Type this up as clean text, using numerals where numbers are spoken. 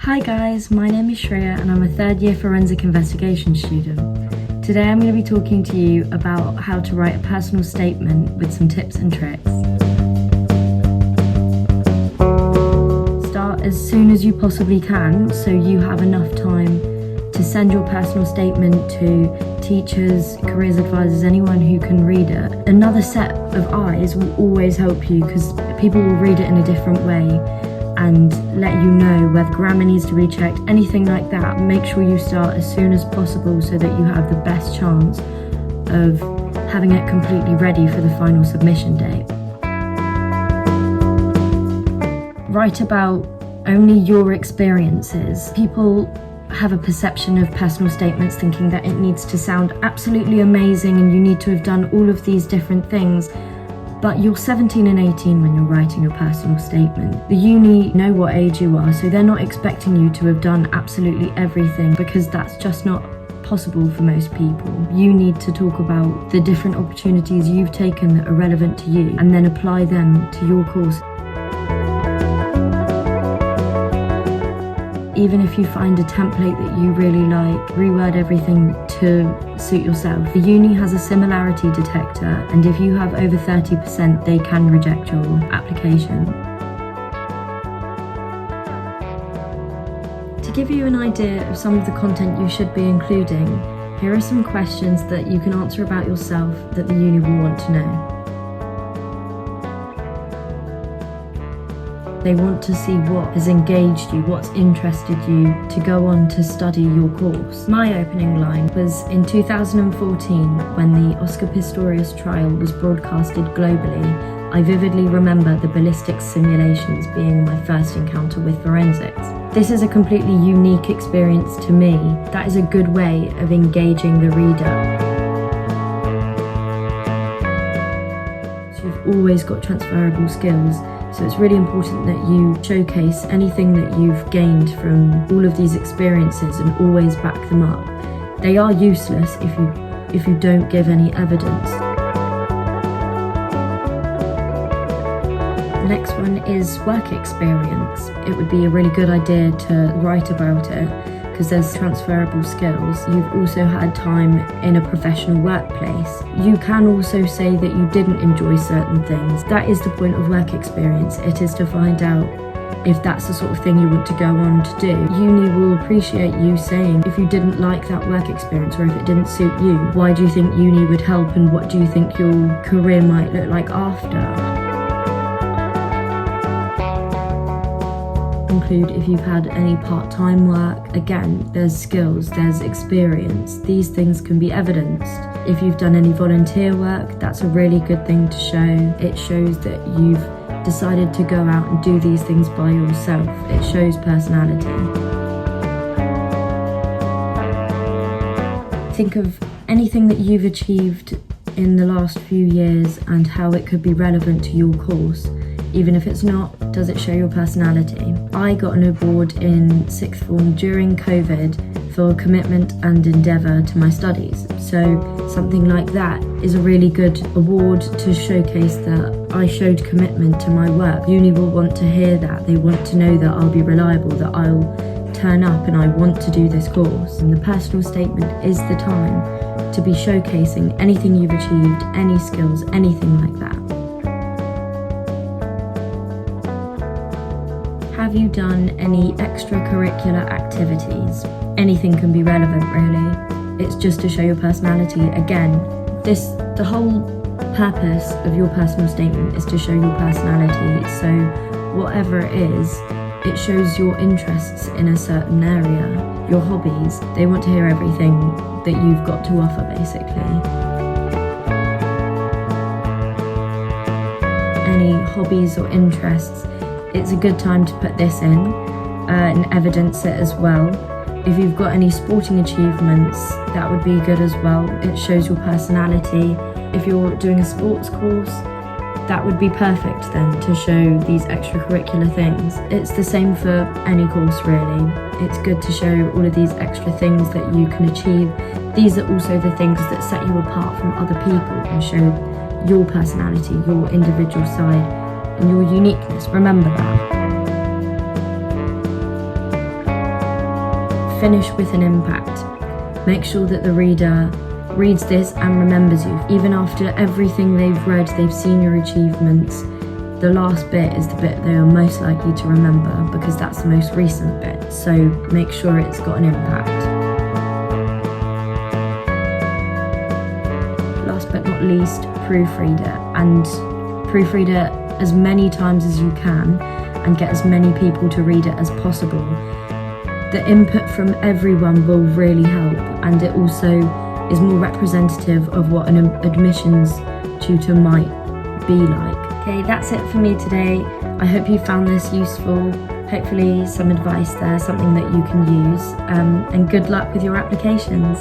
Hi guys, my name is Shreya and I'm a third year forensic investigation student. Today I'm going to be talking to you about how to write a personal statement with some tips and tricks. Start as soon as you possibly can so you have enough time to send your personal statement to teachers, careers advisors, anyone who can read it. Another set of eyes will always help you because people will read it in a different way and let you know whether grammar needs to be checked, anything like that. Make sure you start as soon as possible so that you have the best chance of having it completely ready for the final submission date. Write about only your experiences. People have a perception of personal statements thinking that it needs to sound absolutely amazing and you need to have done all of these different things. But you're 17 and 18 when you're writing your personal statement. The uni know what age you are, so they're not expecting you to have done absolutely everything because that's just not possible for most people. You need to talk about the different opportunities you've taken that are relevant to you and then apply them to your course. Even if you find a template that you really like, reword everything to suit yourself. The uni has a similarity detector, and if you have over 30%, they can reject your application. To give you an idea of some of the content you should be including, here are some questions that you can answer about yourself that the uni will want to know. They want to see what has engaged you, what's interested you to go on to study your course. My opening line was in 2014 when the Oscar Pistorius trial was broadcasted globally. I vividly remember the ballistics simulations being my first encounter with forensics. This is a completely unique experience to me. That is a good way of engaging the reader. So you've always got transferable skills. So it's really important that you showcase anything that you've gained from all of these experiences and always back them up. They are useless if you don't give any evidence. The next one is work experience. It would be a really good idea to write about it because there's transferable skills. You've also had time in a professional workplace. You can also say that you didn't enjoy certain things. That is the point of work experience. It is to find out if that's the sort of thing you want to go on to do. Uni will appreciate you saying if you didn't like that work experience or if it didn't suit you. Why do you think uni would help and what do you think your career might look like after? Include if you've had any part-time work. Again, there's skills, there's experience. These things can be evidenced. If you've done any volunteer work, that's a really good thing to show. It shows that you've decided to go out and do these things by yourself. It shows personality. Think of anything that you've achieved in the last few years and how it could be relevant to your course. Even if it's not, does it show your personality? I got an award in sixth form during COVID for commitment and endeavour to my studies. So something like that is a really good award to showcase that I showed commitment to my work. Uni will want to hear that. They want to know that I'll be reliable, that I'll turn up and I want to do this course. And the personal statement is the time to be showcasing anything you've achieved, any skills, anything like that. Have you done any extracurricular activities? Anything can be relevant, really. It's just to show your personality. Again, the whole purpose of your personal statement is to show your personality. So whatever it is, it shows your interests in a certain area, your hobbies. They want to hear everything that you've got to offer, basically. Any hobbies or interests, it's a good time to put this in and evidence it as well. If you've got any sporting achievements, that would be good as well. It shows your personality. If you're doing a sports course, that would be perfect then to show these extracurricular things. It's the same for any course really. It's good to show all of these extra things that you can achieve. These are also the things that set you apart from other people and show your personality, your individual side, and your uniqueness. Remember that. finish with an impact. Make sure that the reader reads this and remembers you. Even after everything they've read, they've seen your achievements, the last bit is the bit they are most likely to remember because that's the most recent bit. So make sure it's got an impact. Last but not least, proofread it, and proofread it as many times as you can and get as many people to read it as possible. The input from everyone will really help, and it also is more representative of what an admissions tutor might be like. Okay, that's it for me today. I hope you found this useful. Hopefully some advice there, something that you can use, and good luck with your applications.